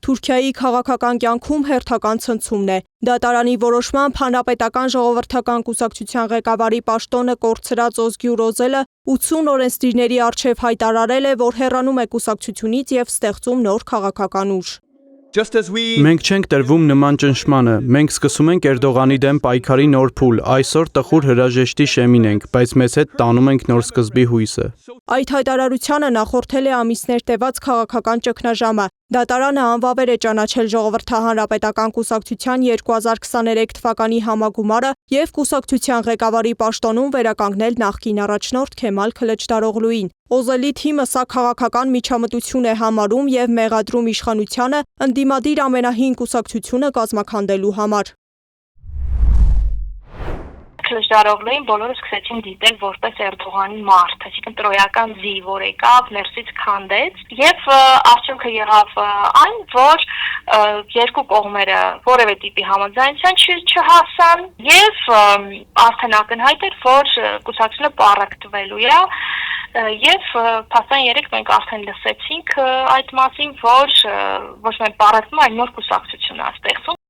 Թուրքիայի քաղաքական կյանքում հերթական ցնցումն է։ Դատարանի որոշմամբ Հանրապետական ժողովրդական կուսակցության ղեկավարի պաշտոնը կորցրած Օզգյուր Օզելը 80 օրենսդիրների առջև հայտարարել է, որ հեռանում է կուսակցությունից և ստեղծում նոր քաղաքական ուժ։ Մենք չենք տրվում նման ճնշմանը, մենք սկսում ենք Էրդողանի դեմ պայքարի նոր փուլ, այսօր տխուր հրաժեշտի շեմին ենք, բայց մեզ հետ տանում ենք նոր սկզբի հույսը։ Այդ հայտարարությանը նախորդել է ամիսներ տևած քաղաքական ճգնաժամը։ Դատարանը անվավեր է ճանաչել Ժողովրդահանրապետական կուսակցության 2023 թվականի համագումարը և կուսակցության ղեկավարի պաշտոնում վերականգնել նախկին առաջնորդ Քեմալ Քլչդարօղլուին։ Օզելի թիմը սա քաղաքական միջամտություն է համարում և մեղադրում իշխանությանը ընդդիմադիր ամենահին կուսակցությունը կազմաքանդելու համար։ Քլչդարօղլուին բոլորը սկսեցին դիտել որպես Էրդողանի մարդ, այսինքն տրոյական ձի, որ եկավ, ներսից քանդեց, եւ արդյունքը եղավ այն, որ երկու կողմերը որևէ տիպի համաձայնության չհասան, եւ արդեն ակնհայտ էր, որ կուսակցությունը պառակտվելու է, եւ փաստորեն երեք մենք արդեն լսեցինք այդ մասին, որ ոչ միայն պառակտվում, այլ նոր կուսակցություն է ստեղծում։